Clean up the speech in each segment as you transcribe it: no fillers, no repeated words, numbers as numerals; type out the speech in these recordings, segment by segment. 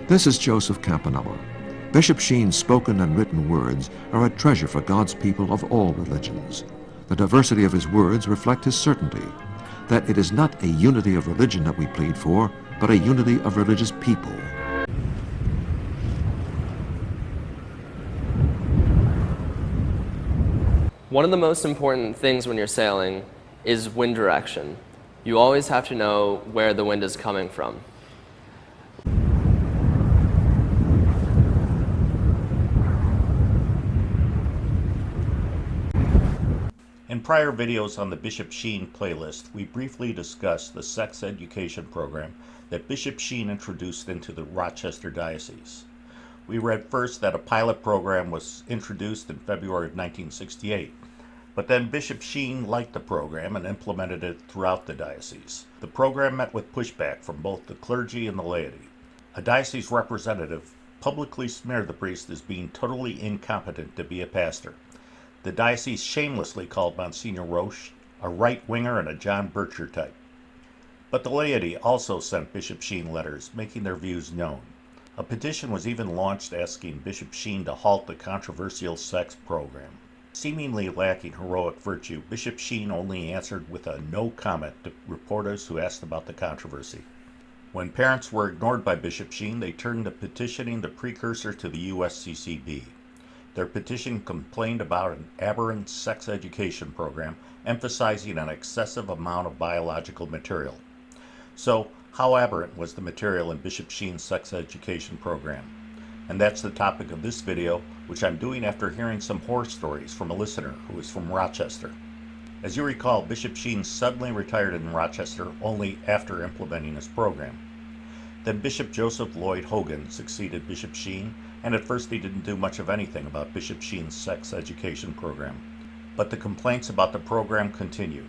This is Joseph Campanella. Bishop Sheen's spoken and written words are a treasure for God's people of all religions. The diversity of his words reflect his certainty that it is not a unity of religion that we plead for, but a unity of religious people. One of the most important things when you're sailing is wind direction. You always have to know where the wind is coming from. In prior videos on the Bishop Sheen playlist, we briefly discussed the sex education program that Bishop Sheen introduced into the Rochester Diocese. We read first that a pilot program was introduced in February of 1968, but then Bishop Sheen liked the program and implemented it throughout the diocese. The program met with pushback from both the clergy and the laity. A diocese representative publicly smeared the priest as being totally incompetent to be a pastor. The diocese shamelessly called Monsignor Roche a right-winger and a John Bircher type. But the laity also sent Bishop Sheen letters making their views known. A petition was even launched asking Bishop Sheen to halt the controversial sex program. Seemingly lacking heroic virtue, Bishop Sheen only answered with a no comment to reporters who asked about the controversy. When parents were ignored by Bishop Sheen, they turned to petitioning the precursor to the USCCB. Their petition complained about an aberrant sex education program, emphasizing an excessive amount of biological material. So, how aberrant was the material in Bishop Sheen's sex education program? And that's the topic of this video, which I'm doing after hearing some horror stories from a listener who is from Rochester. As you recall, Bishop Sheen suddenly retired in Rochester only after implementing his program. Then Bishop Joseph Lloyd Hogan succeeded Bishop Sheen, and at first he didn't do much of anything about Bishop Sheen's sex education program. But the complaints about the program continued.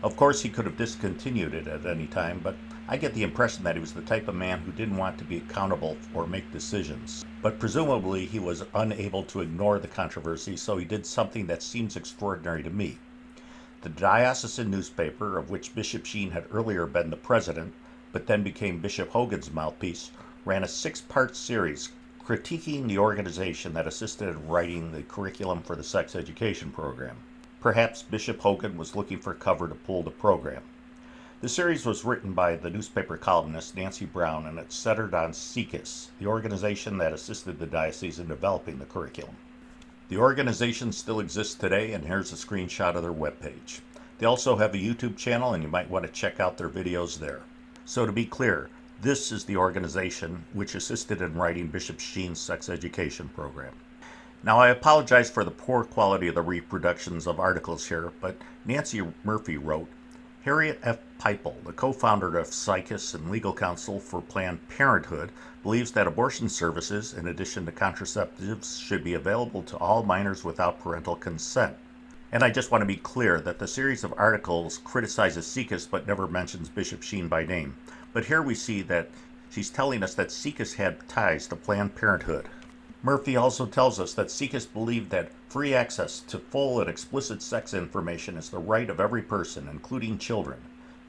Of course, he could have discontinued it at any time, but I get the impression that he was the type of man who didn't want to be accountable or make decisions. But presumably he was unable to ignore the controversy, so he did something that seems extraordinary to me. The diocesan newspaper, of which Bishop Sheen had earlier been the president, but then became Bishop Hogan's mouthpiece, ran a 6-part series critiquing the organization that assisted in writing the curriculum for the sex education program. Perhaps Bishop Hogan was looking for cover to pull the program. The series was written by the newspaper columnist Nancy Brown, and it centered on SECUS, the organization that assisted the diocese in developing the curriculum. The organization still exists today, and here's a screenshot of their webpage. They also have a YouTube channel, and you might want to check out their videos there. So to be clear, this is the organization which assisted in writing Bishop Sheen's sex education program. Now, I apologize for the poor quality of the reproductions of articles here, but Nancy Murphy wrote, Harriet F. Pipel, the co-founder of SICUS and legal counsel for Planned Parenthood, believes that abortion services, in addition to contraceptives, should be available to all minors without parental consent. And I just want to be clear that the series of articles criticizes SICUS but never mentions Bishop Sheen by name. But here we see that she's telling us that SICUS had ties to Planned Parenthood. Murphy also tells us that SICUS believed that free access to full and explicit sex information is the right of every person, including children.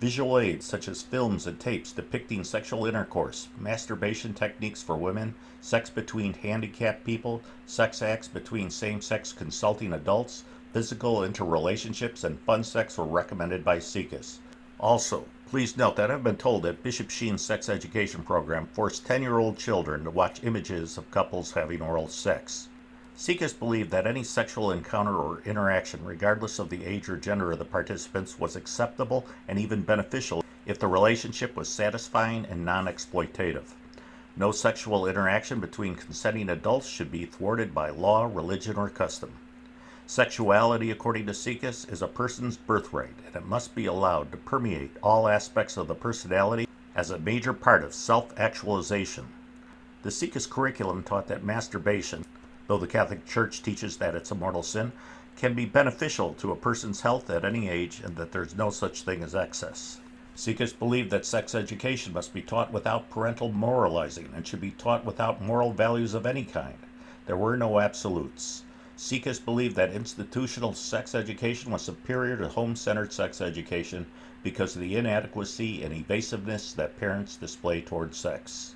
Visual aids such as films and tapes depicting sexual intercourse, masturbation techniques for women, sex between handicapped people, sex acts between same-sex consulting adults, physical interrelationships, and fun sex were recommended by SICUS. Also, please note that I've been told that Bishop Sheen's sex education program forced 10-year-old children to watch images of couples having oral sex. SICUS believed that any sexual encounter or interaction, regardless of the age or gender of the participants, was acceptable and even beneficial if the relationship was satisfying and non-exploitative. No sexual interaction between consenting adults should be thwarted by law, religion, or custom. Sexuality, according to SICUS, is a person's birthright, and it must be allowed to permeate all aspects of the personality as a major part of self-actualization. The SICUS curriculum taught that masturbation, though the Catholic Church teaches that it's a mortal sin, can be beneficial to a person's health at any age and that there's no such thing as excess. SICUS believed that sex education must be taught without parental moralizing and should be taught without moral values of any kind. There were no absolutes. SICUS believed that institutional sex education was superior to home-centered sex education because of the inadequacy and evasiveness that parents display toward sex.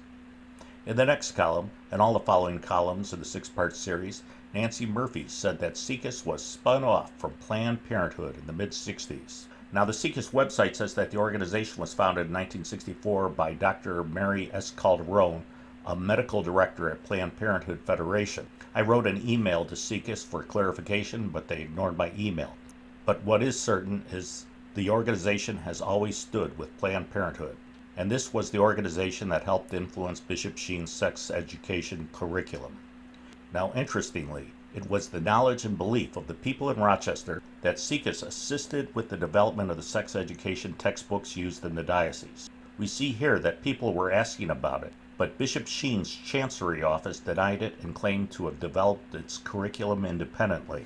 In the next column, and all the following columns in the 6-part series, Nancy Murphy said that SIECUS was spun off from Planned Parenthood in the mid-60s. Now, the SIECUS website says that the organization was founded in 1964 by Dr. Mary S. Calderon, a medical director at Planned Parenthood Federation. I wrote an email to SIECUS for clarification, but they ignored my email. But what is certain is the organization has always stood with Planned Parenthood, and this was the organization that helped influence Bishop Sheen's sex education curriculum. Now, interestingly, it was the knowledge and belief of the people in Rochester that SIECUS assisted with the development of the sex education textbooks used in the diocese. We see here that people were asking about it, but Bishop Sheen's Chancery office denied it and claimed to have developed its curriculum independently.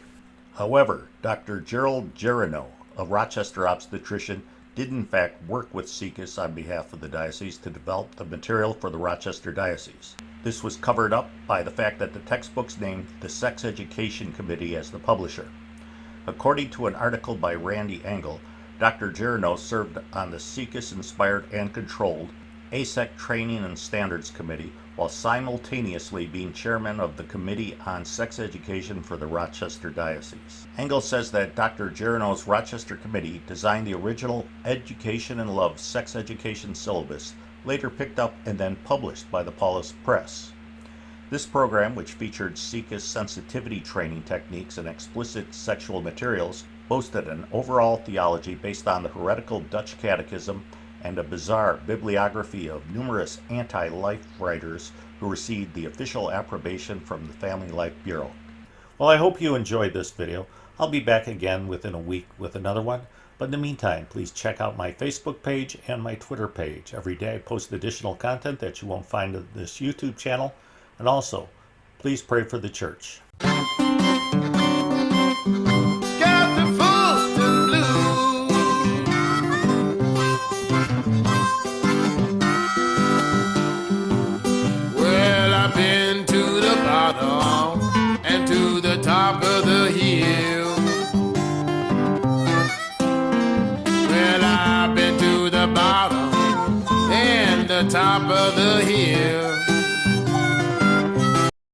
However, Dr. Gerald Gerino, a Rochester obstetrician, did in fact work with SIECUS on behalf of the diocese to develop the material for the Rochester Diocese. This was covered up by the fact that the textbooks named the Sex Education Committee as the publisher. According to an article by Randy Engel, Dr. Gerino served on the SIECUS-inspired and controlled ASEC Training and Standards Committee while simultaneously being chairman of the Committee on Sex Education for the Rochester Diocese. Engel says that Dr. Gerino's Rochester Committee designed the original Education and Love sex education syllabus, later picked up and then published by the Paulus Press. This program, which featured SIECUS sensitivity training techniques and explicit sexual materials, boasted an overall theology based on the heretical Dutch Catechism and a bizarre bibliography of numerous anti-life writers who received the official approbation from the Family Life Bureau. Well, I hope you enjoyed this video. I'll be back again within a week with another one. But in the meantime, please check out my Facebook page and my Twitter page. Every day I post additional content that you won't find on this YouTube channel. And also, please pray for the church. Got the Fulton blues. Well, I've been to the bottom and to the top of the hill. Well, I've been to the bottom and the top of the hill.